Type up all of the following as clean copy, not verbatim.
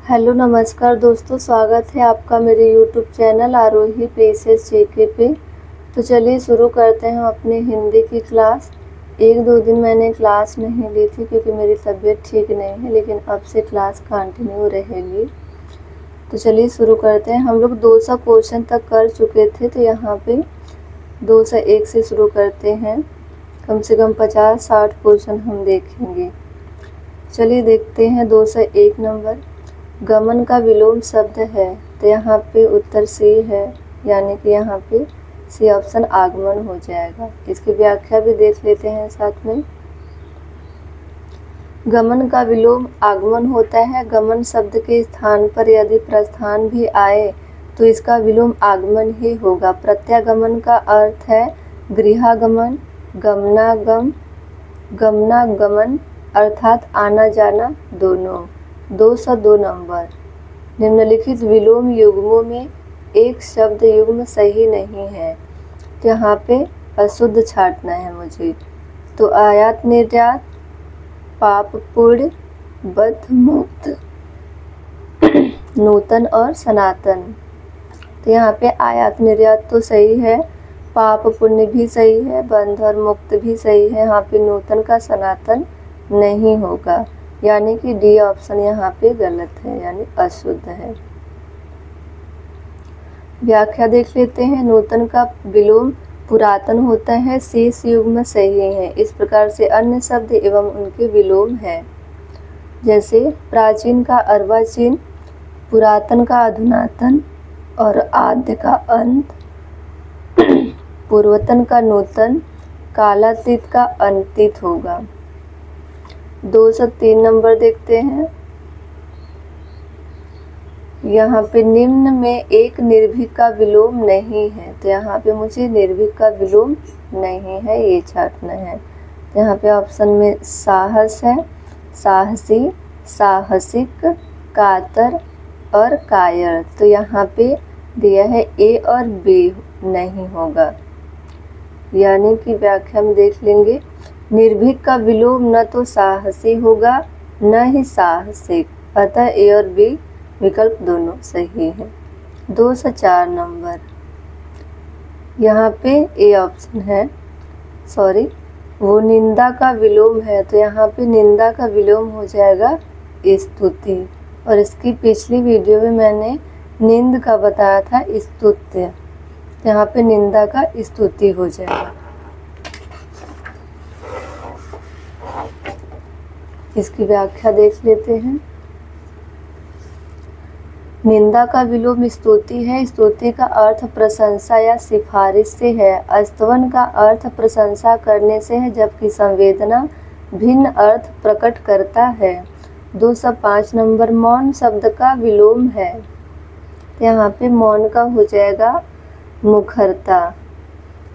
Hello नमस्कार दोस्तों, स्वागत है आपका मेरे यूट्यूब चैनल आरोही प्लेसेस जेके पे। तो चलिए शुरू करते हैं हम अपनी हिंदी की क्लास। 1-2 दिन मैंने क्लास नहीं ली थी क्योंकि मेरी तबीयत ठीक नहीं है, लेकिन अब से क्लास कंटिन्यू रहेगी। तो चलिए शुरू करते हैं। हम लोग 200 क्वेश्चन तक कर चुके थे, तो यहाँ पे 201 से शुरू करते हैं। कम से कम 50-60 क्वेश्चन हम देखेंगे। चलिए देखते हैं 201 नंबर। गमन का विलोम शब्द है, तो यहाँ पे उत्तर सी है, यानी कि यहाँ पे सी ऑप्शन आगमन हो जाएगा। इसकी व्याख्या भी देख लेते हैं साथ में। गमन का विलोम आगमन होता है। गमन शब्द के स्थान पर यदि प्रस्थान भी आए तो इसका विलोम आगमन ही होगा। प्रत्यागमन का अर्थ है गृहागमन, गमनागम, गमनागमन अर्थात आना जाना दोनों। 202 नंबर। निम्नलिखित विलोम युग्मों में एक शब्द युग्म सही नहीं है, तो यहाँ पे अशुद्ध छांटना है मुझे। तो आयात निर्यात, पाप पुण्य, बद्ध मुक्त, नूतन और सनातन। तो यहाँ पे आयात निर्यात तो सही है, पाप पुण्य भी सही है, बंध और मुक्त भी सही है। यहाँ पे नूतन का सनातन नहीं होगा, यानी कि डी ऑप्शन यहाँ पे गलत है, यानी अशुद्ध है। व्याख्या देख लेते हैं। नूतन का विलोम पुरातन होता है, शेष युग्म सही है। इस प्रकार से अन्य शब्द एवं उनके विलोम है, जैसे प्राचीन का अर्वाचीन, पुरातन का अधुनातन और आद्य का अंत, पूर्वतन का नूतन, कालातीत का अंतित होगा। 203 नंबर देखते हैं। यहाँ पे निम्न में एक निर्भीक का विलोम नहीं है, तो यहाँ पे मुझे निर्भीक का विलोम नहीं है, ये छांटना है। तो यहाँ पे ऑप्शन में साहस है, साहसी, साहसिक, कातर और कायर। तो यहाँ पे दिया है ए और बी नहीं होगा, यानी कि व्याख्या में देख लेंगे। निर्भीक का विलोम न तो साहसी होगा न ही साहसिक, अतः ए और बी विकल्प दोनों सही है। 204 नंबर। यहाँ पे ए ऑप्शन है, सॉरी, वो निंदा का विलोम है, तो यहाँ पे निंदा का विलोम हो जाएगा स्तुति। और इसकी पिछली वीडियो में मैंने निंद का बताया था स्तुत्य, यहाँ पे निंदा का स्तुति हो जाएगा। इसकी व्याख्या देख लेते हैं। निंदा का विलोम स्तुति है। स्तुति का अर्थ प्रशंसा या सिफारिश से है। स्तवन का अर्थ प्रशंसा करने से है, जबकि संवेदना भिन्न अर्थ प्रकट करता है। 205 नंबर। मौन शब्द का विलोम है, यहाँ पे मौन का हो जाएगा मुखरता,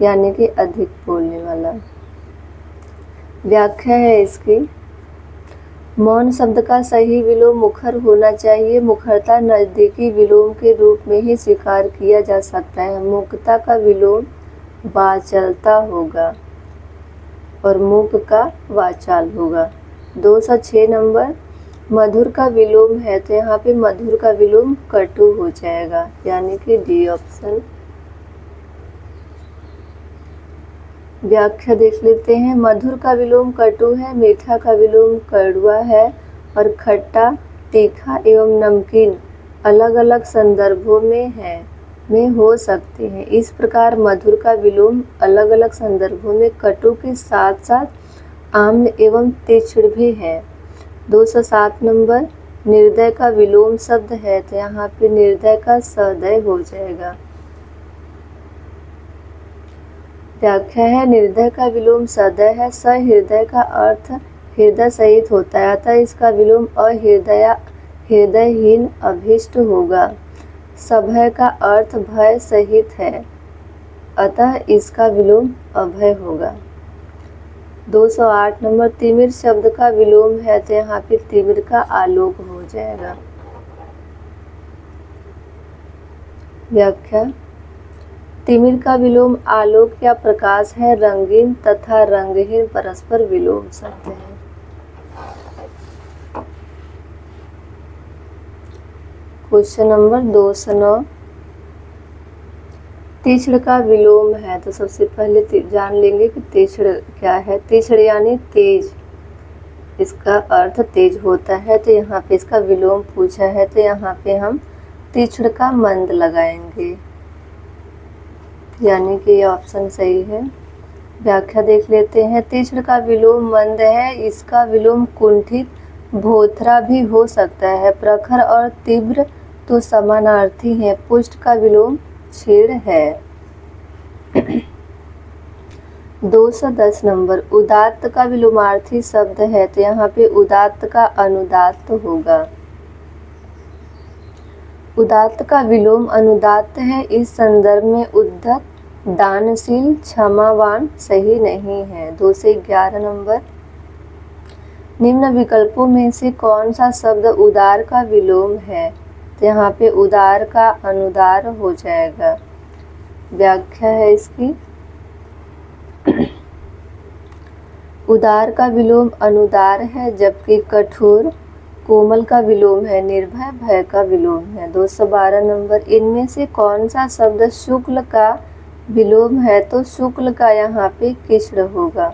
यानी कि अधिक बोलने वाला। व्याख्या है इसकी। मौन शब्द का सही विलोम मुखर होना चाहिए। मुखरता नज़दीकी विलोम के रूप में ही स्वीकार किया जा सकता है। मूकता का विलोम वाचालता होगा और मूक का वाचाल होगा। 206 नंबर। मधुर का विलोम है, तो यहाँ पे मधुर का विलोम कटु हो जाएगा, यानी कि डी ऑप्शन। व्याख्या देख लेते हैं। मधुर का विलोम कटु है, मीठा का विलोम कड़वा है और खट्टा, तीखा एवं नमकीन अलग अलग संदर्भों में हो सकते हैं। इस प्रकार मधुर का विलोम अलग अलग संदर्भों में कटु के साथ साथ आम्ल एवं तीक्ष्ण भी है। 207 नंबर। निर्दय का विलोम शब्द है, तो यहाँ पे निर्दय का सदय हो जाएगा। व्याख्या है। निर्दय का विलोम सदय है। सहृदय का अर्थ हृदय सहित होता है, अतः इसका विलोम अहृदया, हृदयहीन, अभिष्ट होगा। सभय का अर्थ भय सहित है, अतः इसका विलोम अभय होगा। 208 नंबर। तिमिर शब्द का विलोम है, तो यहाँ पे तिमिर का आलोक हो जाएगा। व्याख्या। तिमिर का विलोम आलोक या प्रकाश है। रंगीन तथा रंगहीन परस्पर विलोम शब्द है। क्वेश्चन नंबर 209, तीक्ष्ण का विलोम है। तो सबसे पहले जान लेंगे कि तीक्ष्ण क्या है। तीक्ष्ण यानी तेज, इसका अर्थ तेज होता है। तो यहाँ पे इसका विलोम पूछा है, तो यहाँ पे हम तीक्ष्ण का मंद लगाएंगे, यानी कि ये ऑप्शन सही है। व्याख्या देख लेते हैं। तीक्ष्ण का विलोम मंद है, इसका विलोम कुंठित, भोथरा भी हो सकता है। प्रखर और तीव्र तो समानार्थी हैं। पुष्ट का विलोम क्षीण है। 210 नंबर, उदात्त का विलोमार्थी शब्द है। तो यहाँ पे उदात्त का अनुदात्त होगा। उदात्त का विलोम अनुदात्त है। इस संदर्भ में उद्धत, दानशील, क्षमावान सही नहीं है। 211 नंबर, निम्न विकल्पों में से कौन सा शब्द उदार का विलोम है। तो यहाँ पे उदार का अनुदार हो जाएगा। व्याख्या है इसकी। उदार का विलोम अनुदार है, जबकि कठोर कोमल का विलोम है। निर्भय भय का विलोम है। 212 नंबर, इनमें से कौन सा शब्द शुक्ल का विलोम है। तो शुक्ल का यहाँ पे कृष्ण होगा।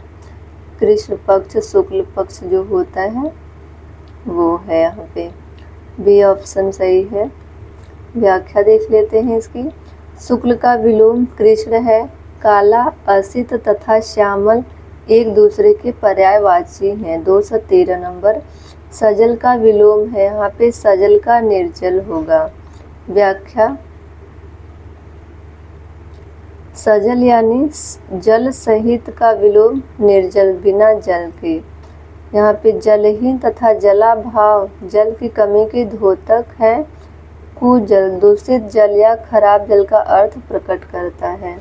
कृष्ण पक्ष, शुक्ल पक्ष जो होता है वो है यहाँ पे। बी ऑप्शन सही है। व्याख्या देख लेते हैं इसकी। शुक्ल का विलोम कृष्ण है। काला, असित तथा श्यामल एक दूसरे के पर्यायवाची हैं। 213 नंबर, सजल का विलोम है। यहाँ पे सजल का निर्जल होगा। व्याख्या, सजल यानी जल सहित का विलोम निर्जल, बिना जल के। यहाँ पे जलहीन तथा जलाभाव, जल की कमी के द्योतक है। कुजल, दूषित जल या खराब जल का अर्थ प्रकट करता है।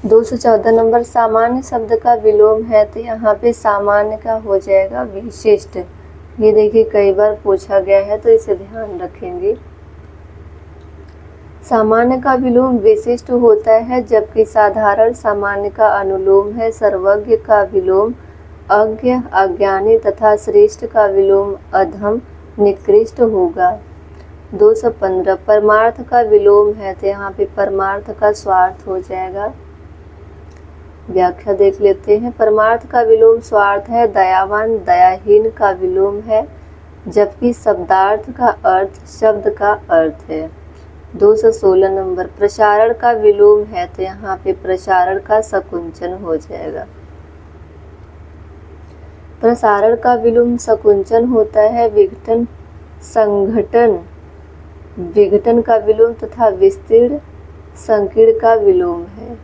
214 नंबर, सामान्य शब्द का विलोम है। तो यहाँ पे सामान्य का हो जाएगा विशिष्ट। ये देखिए कई बार पूछा गया है, तो इसे ध्यान रखेंगे। सामान्य का विलोम विशिष्ट होता है, जबकि साधारण सामान्य का अनुलोम है। सर्वज्ञ का विलोम अज्ञ, अज्ञानी तथा श्रेष्ठ का विलोम अधम, निकृष्ट होगा। 215, परमार्थ का विलोम है। तो यहाँ पे परमार्थ का स्वार्थ हो जाएगा। व्याख्या देख लेते हैं। परमार्थ का विलोम स्वार्थ है। दयावान, दयाहीन का विलोम है, जबकि शब्दार्थ का अर्थ शब्द का अर्थ है। 216 नंबर, प्रसारण का विलोम है। तो यहाँ पे प्रसारण का शकुंचन हो जाएगा। प्रसारण का विलोम शकुंचन होता है। विघटन, संघटन, विघटन का विलोम तथा विस्तीर्ण, संकीर्ण का विलोम है।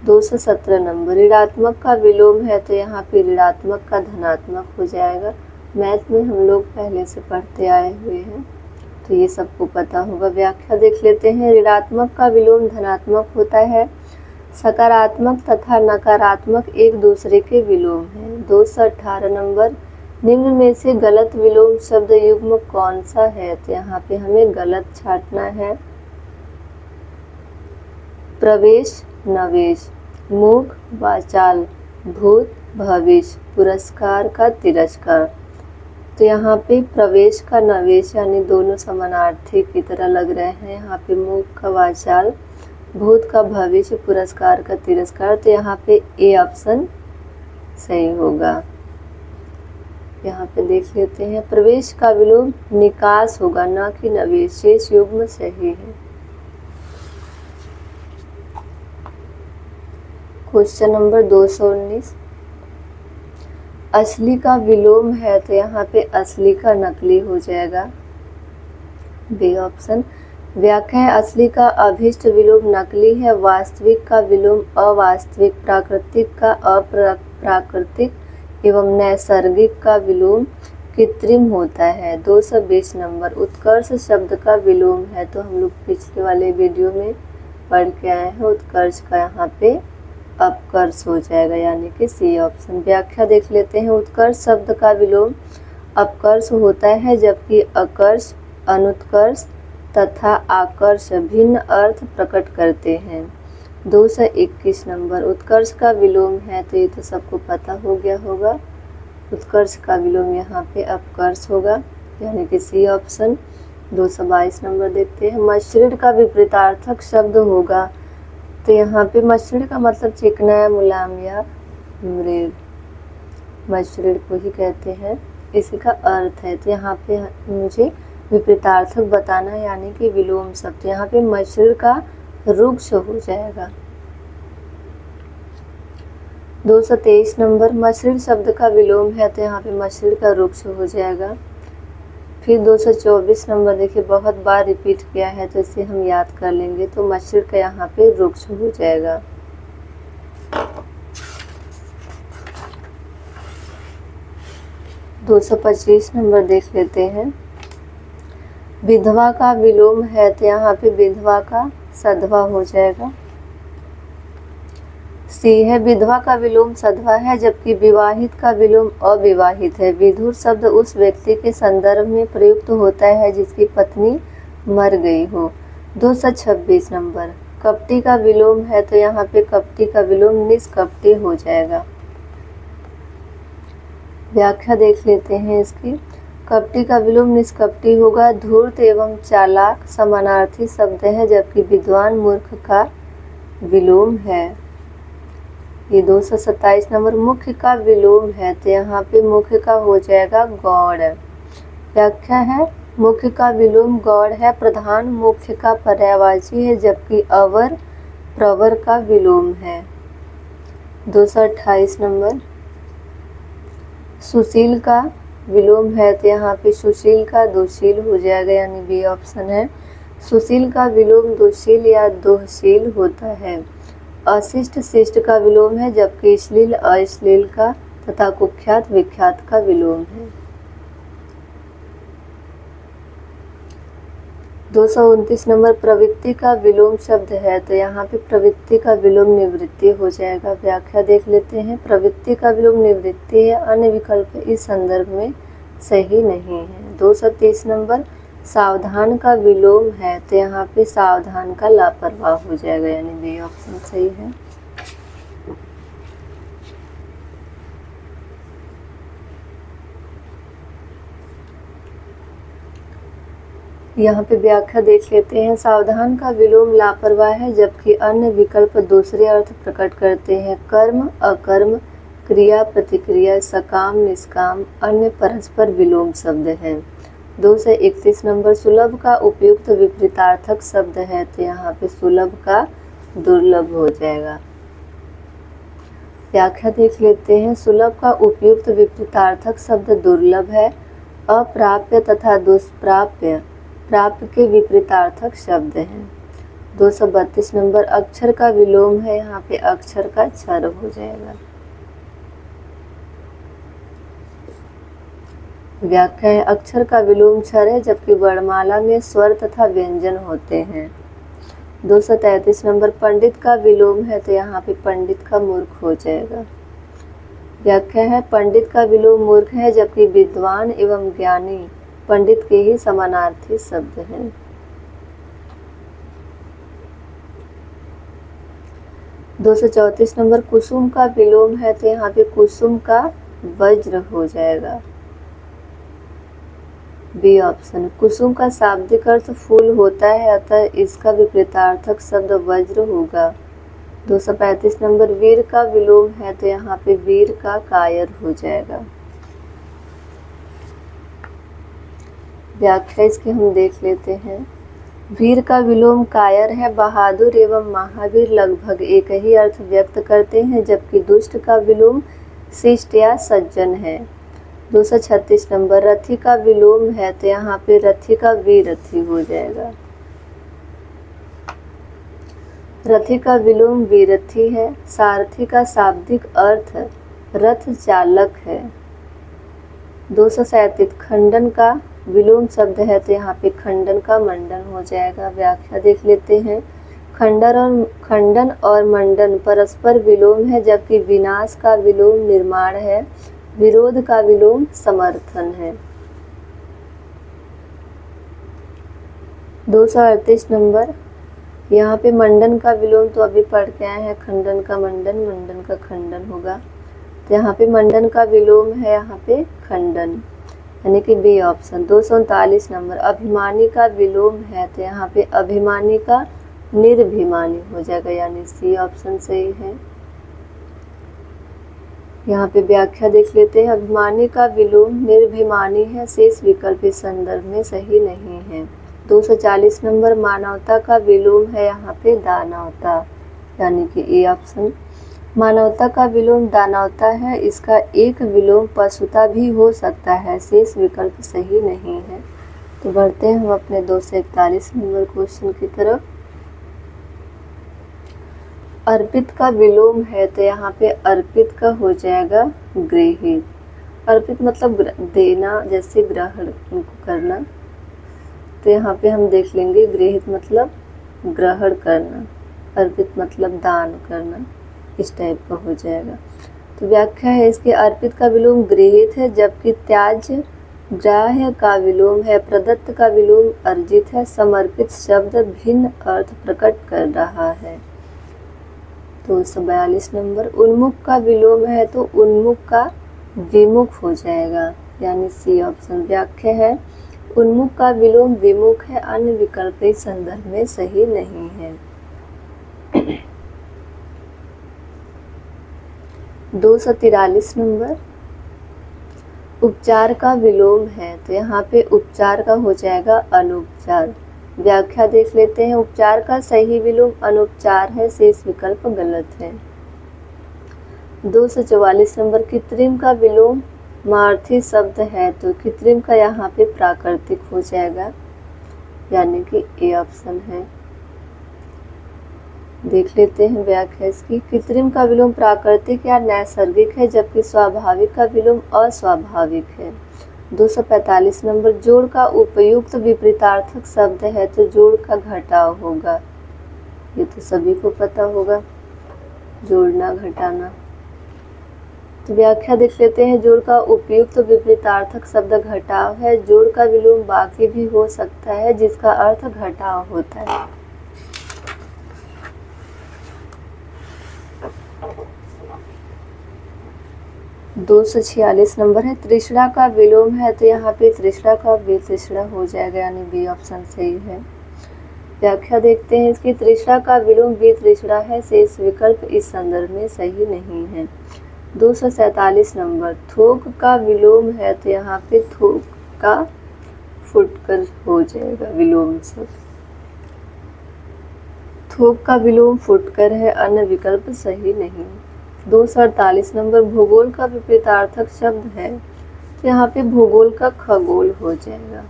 217 नंबर, ऋणात्मक का विलोम है। तो यहाँ पे ऋणात्मक का धनात्मक हो जाएगा। मैथ में हम लोग पहले से पढ़ते आए हुए हैं, तो ये सबको पता होगा। व्याख्या देख लेते हैं। ऋणात्मक का विलोम धनात्मक होता है। सकारात्मक तथा नकारात्मक एक दूसरे के विलोम हैं। 218 नंबर, निम्न में से गलत विलोम शब्द युग्म कौन सा है। तो यहाँ पे हमें गलत छांटना है। प्रवेश, नवेश, मुख, वाचाल, भूत, भविष्य, पुरस्कार का तिरस्कार। तो यहाँ पे प्रवेश का नवेश यानी दोनों समानार्थी की तरह लग रहे हैं। यहाँ पे मुख का वाचाल, भूत का भविष्य, पुरस्कार का तिरस्कार। तो यहाँ पे ए ऑप्शन सही होगा। यहाँ पे देख लेते हैं। प्रवेश का विलोम निकास होगा, न कि नवेश। शेष युग्म सही है। क्वेश्चन नंबर 219, असली का विलोम है। तो यहाँ पे असली का नकली हो जाएगा। B option. व्याख्या है, असली का अभिष्ट विलोम नकली है। वास्तविक का विलोम अवास्तविक, प्राकृतिक का अप्राकृतिक एवं नैसर्गिक का विलोम कृत्रिम होता है। 220 नंबर, उत्कर्ष शब्द का विलोम है। तो हम लोग पिछले वाले वीडियो में पढ़ के आए हैं। उत्कर्ष का यहाँ पे अपकर्ष हो जाएगा, यानी कि सी ऑप्शन। व्याख्या देख लेते हैं। उत्कर्ष शब्द का विलोम अपकर्ष होता है, जबकि अकर्ष, अनुत्कर्ष तथा आकर्ष भिन्न अर्थ प्रकट करते हैं। 221 नंबर, उत्कर्ष का विलोम है। तो ये तो सबको पता हो गया होगा। उत्कर्ष का विलोम यहाँ पे अपकर्ष होगा, यानी कि सी ऑप्शन। 222 नंबर देखते हैं। मसृण का विपरीतार्थक शब्द होगा, तो यहाँ पे मसृण का मतलब चिकना या मुलायम या मृद, मसृण को ही कहते हैं, इसी का अर्थ है। तो यहाँ पे मुझे विपरीतार्थक बताना है, यानी कि विलोम शब्द। यहाँ पे मसृण का रुक्ष हो जाएगा। 223 नंबर। मसृण शब्द का विलोम है, तो यहाँ पे मसृण का रुक्ष हो जाएगा। फिर 224 नंबर देखिए, बहुत बार रिपीट किया है तो इसे हम याद कर लेंगे, तो मसृण का यहाँ पे रुक्ष हो जाएगा। दो 225 नंबर देख लेते हैं। विधवा का विलोम है, तो यहाँ पे विधवा का सधवा हो जाएगा। सी है, विधवा का विलोम सधवा है, जबकि विवाहित का विलोम अविवाहित है। विधुर शब्द उस व्यक्ति के संदर्भ में प्रयुक्त होता है जिसकी पत्नी मर गई हो। 226 नंबर। कपटी का विलोम है, तो यहाँ पे कपटी का विलोम निष्कपटी हो जाएगा। व्याख्या देख लेते हैं इसकी। कपटी का विलोम निष्कपटी होगा। धूर्त एवं चालाक समानार्थी शब्द है, जबकि विद्वान मूर्ख का विलोम है। ये 227 नंबर। मुख्य का विलोम है, तो यहाँ पे मुख्य का हो जाएगा गौड़। व्याख्या है, मुख्य का विलोम गौड़ है। प्रधान मुख्य का पर्यायवाची है, जबकि अवर प्रवर का विलोम है। 228 नंबर। सुशील का विलोम है, तो यहाँ पे सुशील का दुशील हो जाएगा, यानी बी ऑप्शन है। सुशील का विलोम दुशील या दोहशील होता है। अशिष्ट शिष्ट का विलोम है, जबकि अश्लील अश्लील का तथा कुख्यात विख्यात का विलोम है। 229 नंबर। प्रवृत्ति का विलोम शब्द है, तो यहाँ पे प्रवृत्ति का विलोम निवृत्ति हो जाएगा। व्याख्या देख लेते हैं। प्रवृत्ति का विलोम निवृत्ति है, अन्य विकल्प इस संदर्भ में सही नहीं है। 230 नंबर। सावधान का विलोम है, तो यहाँ पे सावधान का लापरवाह हो जाएगा, यानी बी ऑप्शन सही है। यहाँ पे व्याख्या देख लेते हैं। सावधान का विलोम लापरवाह है, जबकि अन्य विकल्प दूसरे अर्थ प्रकट करते हैं। कर्म अकर्म, क्रिया प्रतिक्रिया, सकाम निष्काम, अन्य परस्पर विलोम शब्द हैं। 231 नंबर। सुलभ का उपयुक्त विपरीतार्थक शब्द है, तो यहाँ पे सुलभ का दुर्लभ हो जाएगा। व्याख्या देख लेते हैं। सुलभ का उपयुक्त विपरीतार्थक शब्द दुर्लभ है। अप्राप्य तथा दुष्प्राप्य प्राप्य के विपरीतार्थक शब्द हैं। 232 नंबर। अक्षर का विलोम है, यहाँ पे अक्षर का क्षर हो जाएगा। व्याख्या है, अक्षर का विलोम क्षर है, जबकि वर्णमाला में स्वर तथा व्यंजन होते हैं। 233 नंबर। पंडित का विलोम है, तो यहाँ पे पंडित का मूर्ख हो जाएगा। व्याख्या है, पंडित का विलोम मूर्ख है, जबकि विद्वान एवं ज्ञानी पंडित के ही समानार्थी शब्द हैं। 234 नंबर। कुसुम का विलोम है, तो यहाँ पे कुसुम का वज्र हो जाएगा, बी ऑप्शन। कुसुम का शाब्दिक अर्थ फूल होता है, अतः इसका विपरीतार्थक शब्द वज्र होगा। 235 नंबर। वीर का विलोम है, तो यहाँ पे वीर का कायर हो जाएगा। व्याख्या इसकी हम देख लेते हैं। वीर का विलोम कायर है। बहादुर एवं महावीर लगभग एक ही अर्थ व्यक्त करते हैं, जबकि दुष्ट का विलोम शिष्ट या सज्जन है। 236 नंबर। रथी का विलोम है, तो यहाँ पे रथी का वीरथी हो जाएगा। रथी का विलोम वीरथी है। सारथी का शाब्दिक अर्थ रथ चालक है। 237। खंडन का विलोम शब्द है, तो यहाँ पे खंडन का मंडन हो जाएगा। व्याख्या देख लेते हैं। खंडन और मंडन परस्पर विलोम है, जबकि विनाश का विलोम निर्माण है। विरोध का विलोम समर्थन है। 238 नंबर। यहाँ पे मंडन का विलोम तो अभी पढ़ के आए हैं, खंडन का मंडन, मंडन का खंडन होगा। तो यहाँ पे मंडन का विलोम है यहाँ पे खंडन, यानी कि बी ऑप्शन। 239 नंबर अभिमानी का विलोम है, तो यहाँ पे अभिमानी का निर्भिमानी हो जाएगा, यानी सी ऑप्शन सही है। यहाँ पे व्याख्या देख लेते हैं। अभिमानी का विलोम निर्भिमानी है, शेष विकल्प इस संदर्भ में सही नहीं है। 240 नंबर मानवता का विलोम है यहाँ पे दानवता, यानी कि ए ऑप्शन। मानवता का विलोम दानवता है, इसका एक विलोम पशुता भी हो सकता है, शेष विकल्प सही नहीं है। तो बढ़ते हैं हम अपने 241 नंबर क्वेश्चन की तरफ। अर्पित का विलोम है, तो यहाँ पे अर्पित का हो जाएगा गृहित। अर्पित मतलब देना, जैसे ग्रहण करना, तो यहाँ पे हम देख लेंगे गृहित मतलब ग्रहण करना, अर्पित मतलब दान करना, इस टाइप का हो जाएगा। तो व्याख्या है इसके, अर्पित का विलोम गृहित है, जबकि त्याज्य ग्राह्य का विलोम है, प्रदत्त का विलोम अर्जित है, समर्पित शब्द भिन्न अर्थ प्रकट कर रहा है। 242 नंबर उन्मुख का विलोम है, तो उन्मुख का विमुख हो जाएगा, यानी सी ऑप्शन। व्याख्या है उन्मुख का विलोम विमुख है, अन्य विकल्प इस संदर्भ में सही नहीं है। 243 नंबर उपचार का विलोम है, तो यहाँ पे उपचार का हो जाएगा अनुपचार। व्याख्या देख लेते हैं। उपचार का सही विलोम अनुपचार है, शेष विकल्प गलत है। 244 नंबर कृत्रिम का विलोम मार्थी शब्द है, तो कृत्रिम का यहाँ पे प्राकृतिक हो जाएगा, यानी कि ए ऑप्शन है। देख लेते हैं व्याख्या इसकी। कृत्रिम का विलोम प्राकृतिक या नैसर्गिक है, जबकि स्वाभाविक का विलोम अस्वाभाविक है। 245 नंबर जोड़ का उपयुक्त विपरीतार्थक शब्द है, तो जोड़ का घटाव होगा, ये तो सभी को पता होगा, जोड़ना घटाना। तो व्याख्या देख लेते हैं। जोड़ का उपयुक्त विपरीतार्थक शब्द घटाव है, जोड़ का विलोम बाकी भी हो सकता है जिसका अर्थ घटाव होता है। दो 246 नंबर है तृष्णा का विलोम है, तो यहाँ पे तृष्णा का वितृष्णा हो जाएगा, यानी बी ऑप्शन सही है। व्याख्या देखते हैं इसकी। तृष्णा का विलोम वितृष्णा है, शेष विकल्प इस संदर्भ में सही नहीं है। 247 नंबर थोक का विलोम है, तो यहाँ पे थोक का फुटकर हो जाएगा विलोम से। थोक का विलोम फुटकर है, अन्य विकल्प सही नहीं। 248 नंबर भूगोल का विपरीतार्थक शब्द है, तो यहाँ पे भूगोल का खगोल हो जाएगा।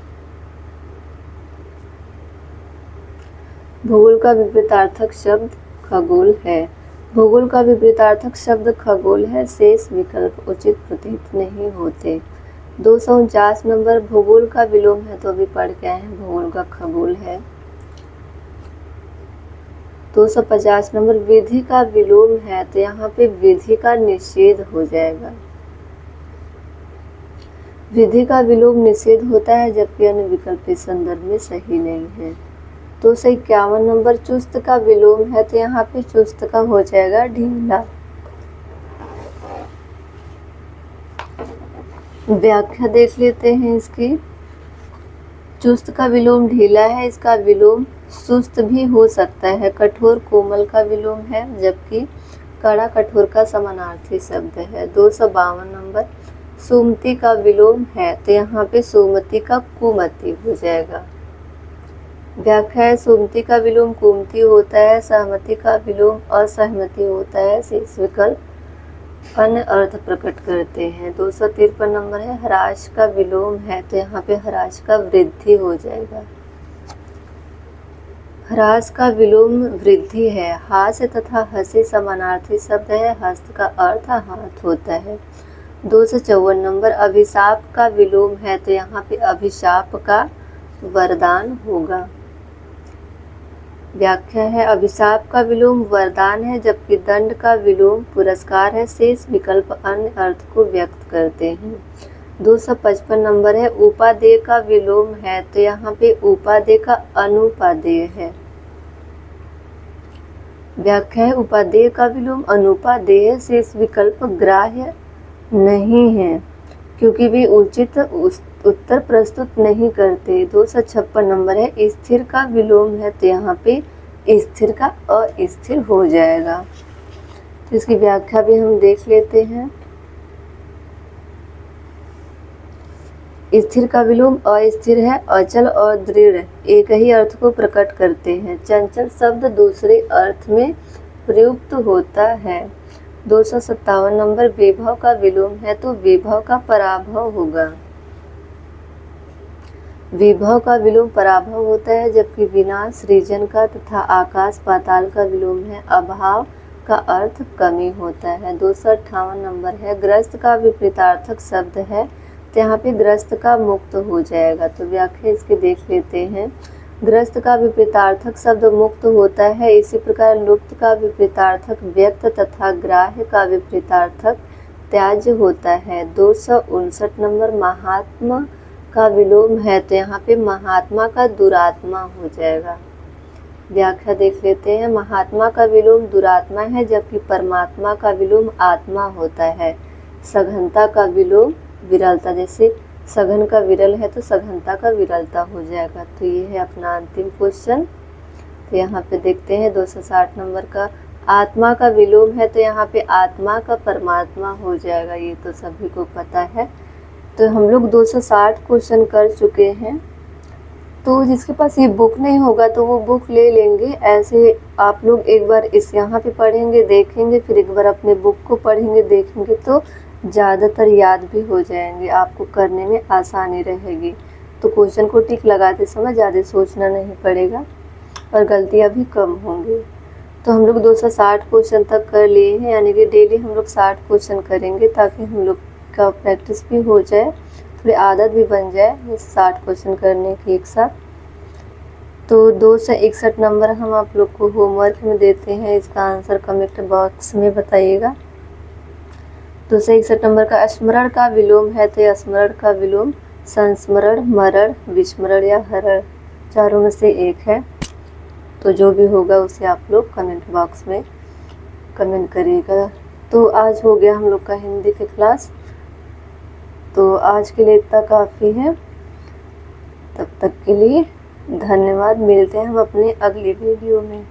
भूगोल का विपरीतार्थक शब्द खगोल है, भूगोल का विपरीतार्थक शब्द खगोल है, शेष विकल्प उचित प्रतीत नहीं होते। 249 नंबर भूगोल का विलोम है, तो अभी पढ़ के आए हैं, भूगोल का खगोल है। 250 नंबर विधि का विलोम है, तो यहाँ पे विधि का निषेध हो जाएगा। विधि का विलोम निषेध होता है, जबकि अन्य विकल्प इस संदर्भ में सही नहीं है। 251 नंबर चुस्त का विलोम है, तो यहाँ पे चुस्त का हो जाएगा ढीला। व्याख्या देख लेते हैं इसकी। चुस्त का विलोम ढीला है, इसका विलोम सुस्त भी हो सकता है। कठोर कोमल का विलोम है, जबकि कड़ा कठोर का समानार्थी शब्द है। 252 नंबर सुमति का विलोम है, तो यहाँ पे सुमति का कुमति हो जाएगा। व्याख्या है सुमति का विलोम कुमति होता है, सहमति का विलोम असहमति होता है, शेष विकल्प अन्य अर्थ प्रकट करते हैं। 253 नंबर है ह्रास का विलोम है, तो यहाँ पे ह्रास का वृद्धि हो जाएगा। ह्रास का विलोम वृद्धि है। हास्य तथा हंसी समानार्थी शब्द है, हस्त का अर्थ हाथ होता है। 254 नंबर अभिशाप का विलोम है, तो यहाँ पे अभिशाप का वरदान होगा। व्याख्या है अभिशाप का विलोम वरदान है, जबकि दंड का विलोम पुरस्कार है, शेष विकल्प अन्य अर्थ को व्यक्त करते हैं। 255 नंबर है उपादेय का विलोम है, तो यहाँ पे उपादेय का अनुपादेय है। व्याख्या है उपादेय का विलोम अनुपादेय है, शेष विकल्प ग्राह्य नहीं है, क्योंकि वे उचित उत्तर प्रस्तुत नहीं करते। 256 नंबर है, स्थिर का विलोम है, तो यहाँ पे स्थिर का अस्थिर हो जाएगा। तो इसकी व्याख्या भी हम देख लेते हैं। स्थिर का विलोम अस्थिर है। अचल और दृढ़ एक ही अर्थ को प्रकट करते हैं। चंचल शब्द दूसरे अर्थ में प्रयुक्त होता है। 257 नंबर विभव का विलोम है, तो विभव का पराभव होगा। विभव का विलोम पराभव होता है, जबकि विनाश सृजन का तथा आकाश पाताल का विलोम है। अभाव का अर्थ कमी होता है। 258 नंबर है, ग्रस्त का विपरीतार्थक शब्द है, तो यहाँ पे ग्रस्त का मुक्त हो जाएगा। तो व्याख्या इसके देख लेते हैं। ग्रस्त का विपरीतार्थक शब्द मुक्त होता है। इसी प्रकार लुप्त का विपरीतार्थक व्यक्त तथा ग्राह्य का विपरीतार्थक त्याज्य होता है। 259 नंबर महात्मा का विलोम है, तो यहाँ पे महात्मा का दुरात्मा हो जाएगा। व्याख्या देख लेते हैं। महात्मा का विलोम दुरात्मा है, जबकि परमात्मा का विलोम आत्मा होता है। सघनता का विलोम विरलता, जैसे सघन का विरल है तो सघनता का विरलता हो जाएगा। तो ये है अपना अंतिम क्वेश्चन। तो यहाँ पे देखते हैं 260 नंबर का आत्मा का विलोम है, तो यहाँ पे आत्मा का परमात्मा हो जाएगा। ये तो सभी को पता है। तो हम लोग 260 क्वेश्चन कर चुके हैं। तो जिसके पास ये बुक नहीं होगा तो वो बुक ले लेंगे। ऐसे आप लोग एक बार इस यहाँ पे पढ़ेंगे, देखेंगे, फिर एक बार अपने बुक को पढ़ेंगे, देखेंगे, तो ज़्यादातर याद भी हो जाएंगे, आपको करने में आसानी रहेगी। तो क्वेश्चन को टिक लगाते समय ज़्यादा सोचना नहीं पड़ेगा और गलतियाँ भी कम होंगी। तो हम लोग 260 क्वेश्चन तक कर लिए हैं, यानी कि डेली हम लोग 60 क्वेश्चन करेंगे, ताकि हम लोग का प्रैक्टिस भी हो जाए, थोड़ी आदत भी बन जाए ये 60 क्वेश्चन करने की एक साथ। तो 261 नंबर हम आप लोग को होमवर्क में देते हैं, इसका आंसर कमेंट बॉक्स में बताइएगा। 261 नंबर का स्मरण का विलोम है, तो स्मरण का विलोम संस्मरण, मरण, विस्मरण या हरण, चारों में से एक है। तो जो भी होगा उसे आप लोग कमेंट बॉक्स में कमेंट करिएगा। तो आज हो गया हम लोग का हिंदी की क्लास। तो आज के लिए इतना काफ़ी है। तब तक के लिए धन्यवाद। मिलते हैं हम अपने अगली वीडियो में।